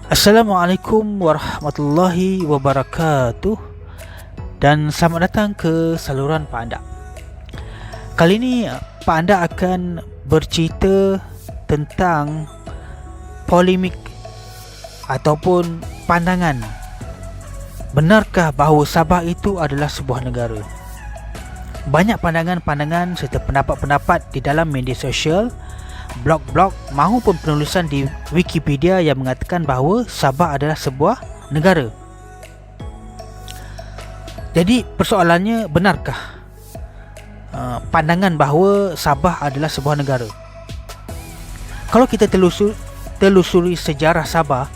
Assalamualaikum warahmatullahi wabarakatuh, dan selamat datang ke saluran Pak Anda. Kali ini Pak Anda akan bercerita tentang polemik ataupun pandangan. Benarkah bahawa Sabah itu adalah sebuah negara? Banyak pandangan-pandangan serta pendapat-pendapat di dalam media sosial, blog-blog maupun penulisan di Wikipedia yang mengatakan bahawa Sabah adalah sebuah negara. Jadi persoalannya, benarkah pandangan bahawa Sabah adalah sebuah negara? Kalau kita telusuri sejarah Sabah,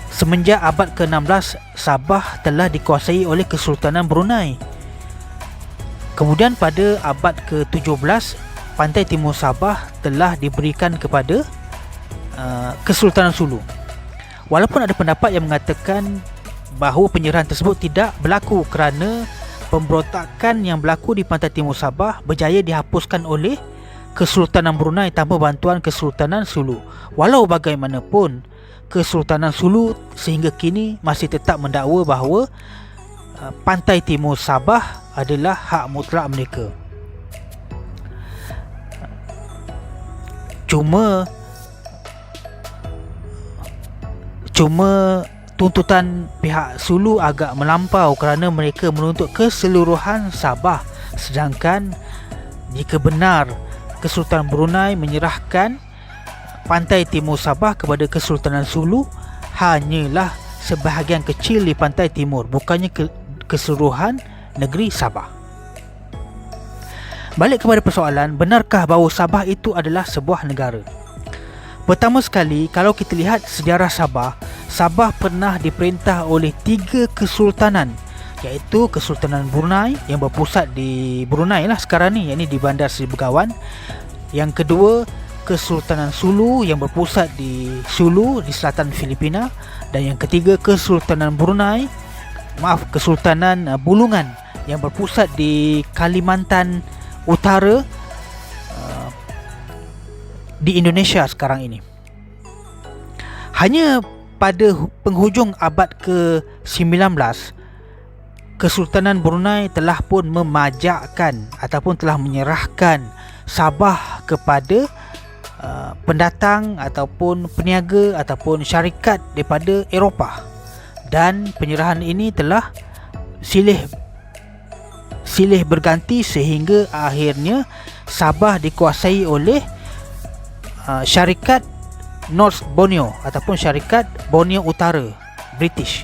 semenjak abad ke-16 Sabah telah dikuasai oleh Kesultanan Brunei. Kemudian pada abad ke-17 pantai timur Sabah telah diberikan kepada Kesultanan Sulu. Walaupun ada pendapat yang mengatakan bahawa penyerahan tersebut tidak berlaku kerana pemberontakan yang berlaku di pantai timur Sabah berjaya dihapuskan oleh Kesultanan Brunei tanpa bantuan Kesultanan Sulu. Walau bagaimanapun, Kesultanan Sulu sehingga kini masih tetap mendakwa bahawa pantai timur Sabah adalah hak mutlak mereka. Cuma tuntutan pihak Sulu agak melampau kerana mereka menuntut keseluruhan Sabah, sedangkan jika benar Kesultanan Brunei menyerahkan pantai timur Sabah kepada Kesultanan Sulu, hanyalah sebahagian kecil di pantai timur, bukannya keseluruhan negeri Sabah. Balik kepada persoalan, benarkah bahawa Sabah itu adalah sebuah negara? Pertama sekali, kalau kita lihat sejarah Sabah, Sabah pernah diperintah oleh 3 kesultanan, iaitu Kesultanan Brunei yang berpusat di Brunei lah sekarang ni, iaitu di Bandar Seri Begawan. Yang kedua, Kesultanan Sulu yang berpusat di Sulu di selatan Filipina. Dan yang ketiga, Kesultanan Bulungan yang berpusat di Kalimantan Utara di Indonesia sekarang ini. Hanya pada penghujung abad ke-19, Kesultanan Brunei telah pun memajakkan ataupun telah menyerahkan Sabah kepada pendatang ataupun peniaga ataupun syarikat daripada Eropah, dan penyerahan ini telah silih berganti sehingga akhirnya Sabah dikuasai oleh syarikat North Borneo ataupun syarikat Borneo Utara British.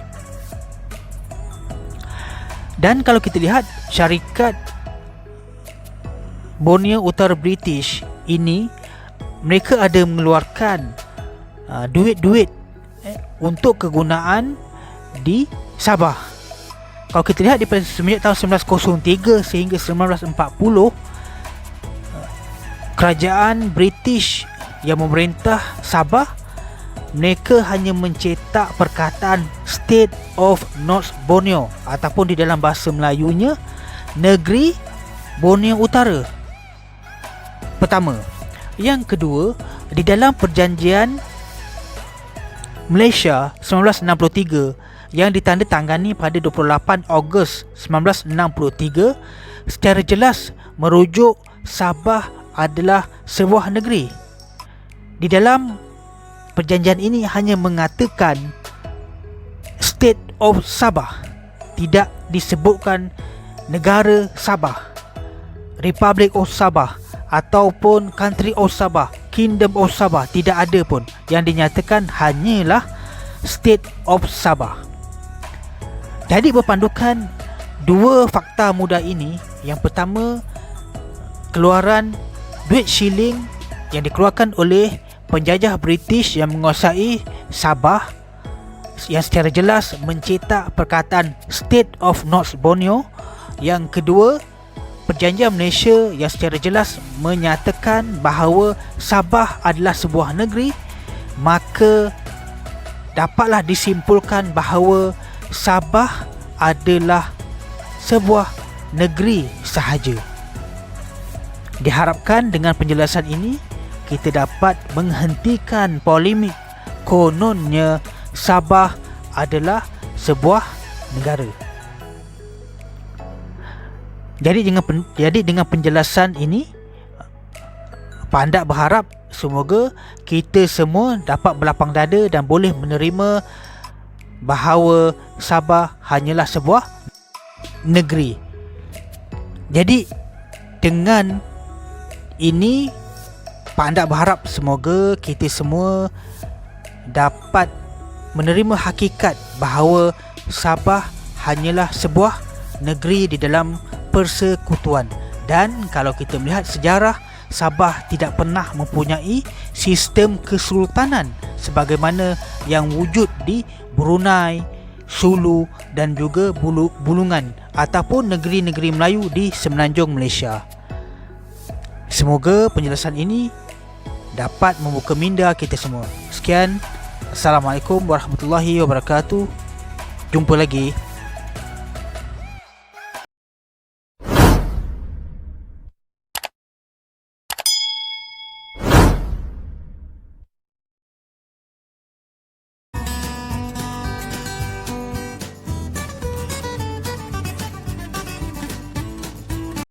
Dan kalau kita lihat syarikat Borneo Utara British ini, mereka ada mengeluarkan duit-duit untuk kegunaan di Sabah. Kalau kita lihat daripada semenjak tahun 1903 sehingga 1940, kerajaan British yang memerintah Sabah, mereka hanya mencetak perkataan State of North Borneo ataupun di dalam bahasa Melayunya Negeri Borneo Utara. Pertama. Yang kedua, di dalam perjanjian Malaysia 1963 yang ditandatangani pada 28 Ogos 1963, secara jelas merujuk Sabah adalah sebuah negeri. Di dalam perjanjian ini hanya mengatakan State of Sabah, tidak disebutkan negara Sabah, Republic of Sabah ataupun Country of Sabah, Kingdom of Sabah, tidak ada pun. Yang dinyatakan hanyalah State of Sabah. Jadi berpandukan dua fakta mudah ini, yang pertama, keluaran duit shilling yang dikeluarkan oleh penjajah British yang menguasai Sabah, yang secara jelas mencetak perkataan State of North Borneo. Yang kedua, perjanjian Malaysia yang secara jelas menyatakan bahawa Sabah adalah sebuah negeri, maka dapatlah disimpulkan bahawa Sabah adalah sebuah negeri sahaja. Diharapkan dengan penjelasan ini kita dapat menghentikan polemik kononnya Sabah adalah sebuah negara. Jadi dengan penjelasan ini, Pandak berharap semoga kita semua dapat berlapang dada dan boleh menerima bahawa Sabah hanyalah sebuah negeri. Jadi dengan ini, Pandak berharap semoga kita semua dapat menerima hakikat bahawa Sabah hanyalah sebuah negeri di dalam persekutuan. Dan kalau kita melihat sejarah, Sabah tidak pernah mempunyai sistem kesultanan sebagaimana yang wujud di Brunei, Sulu dan juga Bulungan ataupun negeri-negeri Melayu di Semenanjung Malaysia. Semoga penjelasan ini dapat membuka minda kita semua. Sekian, Assalamualaikum warahmatullahi wabarakatuh. Jumpa lagi.